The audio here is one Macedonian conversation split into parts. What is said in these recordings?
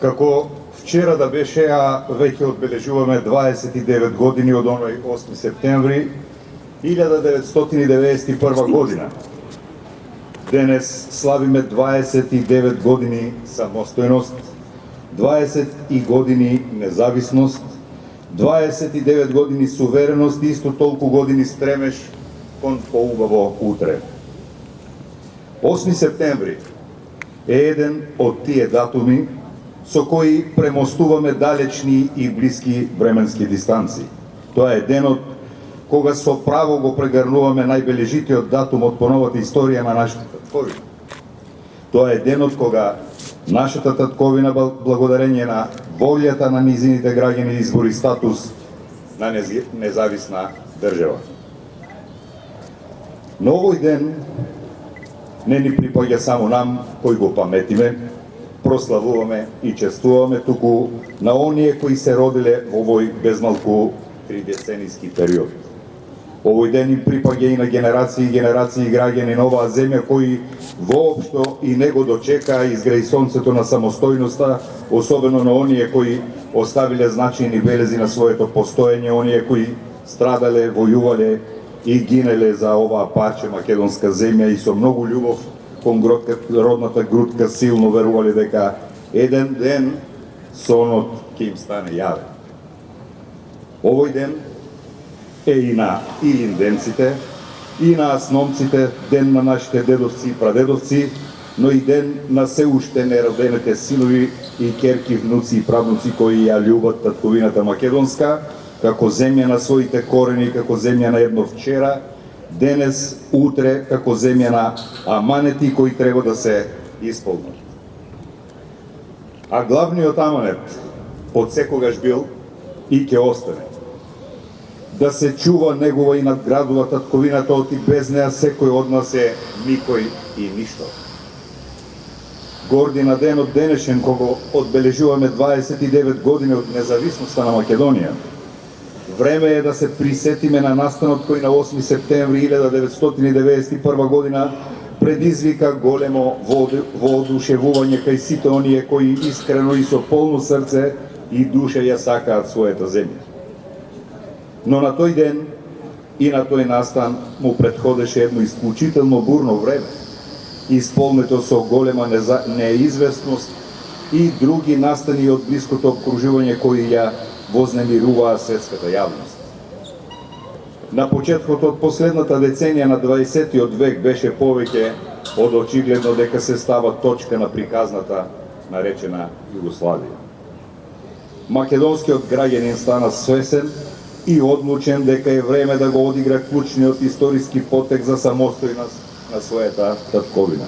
Како вчера да беше, а веќе одбележуваме 29 години од оној 8 септември 1991 година. Денес славиме 29 години самостојност, 20 години независност, 29 години сувереност и исто толку години стремеж кон поубаво утре. 8 септември е еден од тие датуми со кои премостуваме далечни и блиски временски дистанци. Тоа е денот кога со право го прегрнуваме најбележитиот датум од поновата историја на нашата татковина. Тоа е денот кога нашата татковина, благодарение на волјата на низините граѓани, избори статус на независна држава. Но овој ден не ни припаѓа само нам кои го паметиме, прославуваме и чествуваме, туку на оние кои се родиле во овој безмалку 3-деценијски период. Овој ден им припаѓа и на генерации и генерации граѓани на оваа земја кои воопшто и не го дочека изгреј сонцето на самостојноста, особено на оние кои оставиле значајни белези на своето постоење, оние кои страдале, војувале и гинеле за оваа парче македонска земја и со многу љубов кон родната грудка силно верувале дека еден ден сонот ќе им стане јавен. Овој ден е и на илинденците, и на асномците, ден на нашите дедовци и прадедовци, но и ден на се уште неродените синови и ќерки, внуци и правнуци кои ја љубат татковината македонска, како земја на своите корени, како земја на едно вчера, денес, утре, како земја на аманети кои треба да се исполнат. А главниот аманет подсекогаш бил и ќе остане да се чува, негува и надградува татковината, оти без неа секој од нас е никој и ништо. Горди на денот денешен, кога одбележуваме 29 години од независноста на Македонија, време е да се присетиме на настанот кој на 8 септември 1991 година предизвика големо воодушевување кај сите оние кои искрено и со полно срце и душа ја сакаат својата земја. Но на тој ден и на тој настан му претходеше едно исклучително бурно време, исполнето со голема неизвестност и други настани од блиското обкружување кои ја вознемируваа светската јавност. На почеткот од последната деценија на 20-тиот век беше повеќе од очигледно дека се става точка на приказната наречена Југославија. Македонскиот граѓанин стана свесен и одлучен дека е време да го одигра клучниот историски потек за самостојност на својата татковина.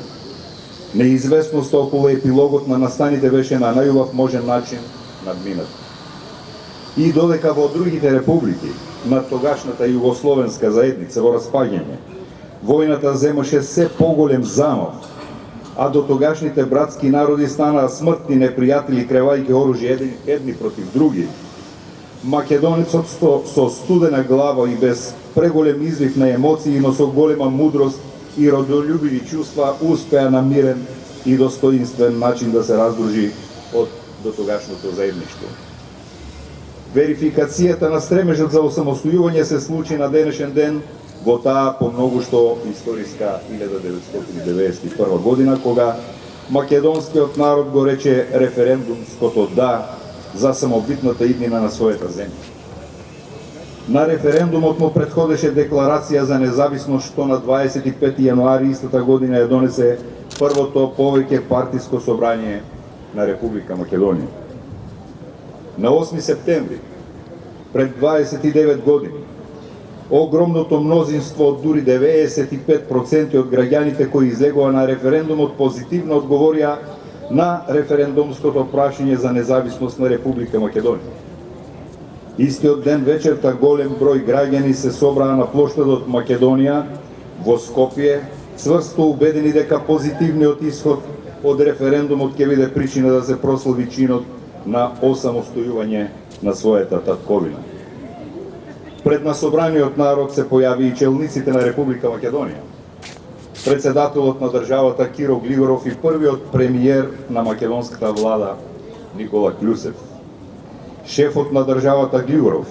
Неизвестноста околу епилогот на настаните беше на најубав можен начин надмината. И додека во другите републики на тогашната југословенска заедница во распаѓање, војната земаше се поголем замав, а до тогашните братски народи станаа смртни непријатели кревајќи оружје едни против други, македонецот со студена глава и без преголем излив на емоции, но со голема мудрост и родолюбиви чувства успеа на мирен и достоинствен начин да се раздружи од дотогашното заедништво. Верификацијата на стремежот за осамостојување се случи на денешен ден во таа по многу што историска 1991 година, кога македонскиот народ го рече референдумското да за самобитната иднина на својата земја. На референдумот му претходеше декларација за независност што на 25 јануари истата година ја донесе првото повеќе партиско собрање на Република Македонија. На 8 септември, пред 29 години, огромното мнозинство од дури 95% од граѓаните кои излегоа на референдумот позитивно одговорија на референдумското прашање за независност на Република Македонија. Истиот ден вечерта голем број граѓани се собраа на плоштадот Македонија во Скопје, цврсто убедени дека позитивниот исход од референдумот ќе биде причина да се прослави чинот на осамостојување на својата татковина. Пред на собраниот народ се појави и челниците на Република Македонија. Председателот на државата Киро Глигоров и првиот премиер на македонската влада Никола Клюсев. Шефот на државата Гligorov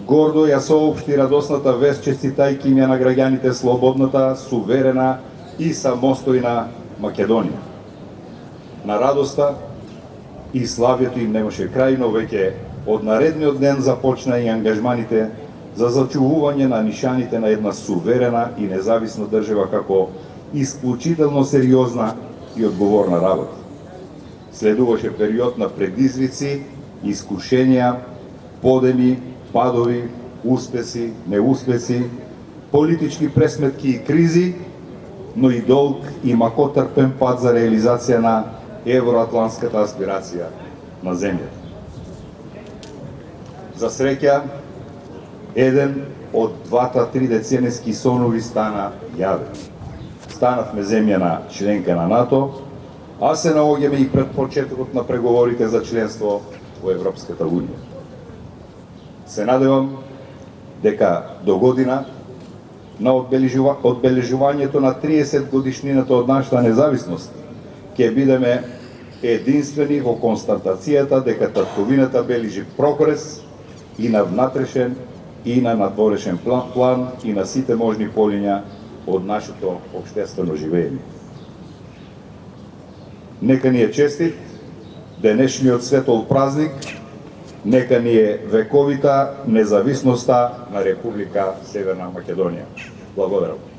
гордо ја соопшти радосната вест, честитајќи им ја на граѓаните слободната, суверена и самостојна Македонија. На радоста и славието им немаше крај, но веќе од наредниот ден започна и ангажманите за зачувување на нишаните на една суверена и независна држава како исклучително сериозна и одговорна работа. Следуваше период на предизвици, искушенија, подеми, падови, успеси, неуспеси, политички пресметки и кризи, но и долг и макотрпен пат за реализација на евроатлантската аспирација на земјата. За среќа, еден од двата тридеценески сонови стана јавен. Станавме земја на членка на НАТО, а се наоѓаме и пред почетокот на преговорите за членство во Европската Унија. Се надевам дека до година, на одбележувањето на 30 годишнината од нашата независност, ќе бидеме единствени во констатацијата дека татковината бележи прогрес и на внатрешен и на надворешен план и на сите можни полиња од нашето општествено живење. Нека ни е честит денешниот светол празник, нека ни е вековита независноста на Република Северна Македонија. Благодарам.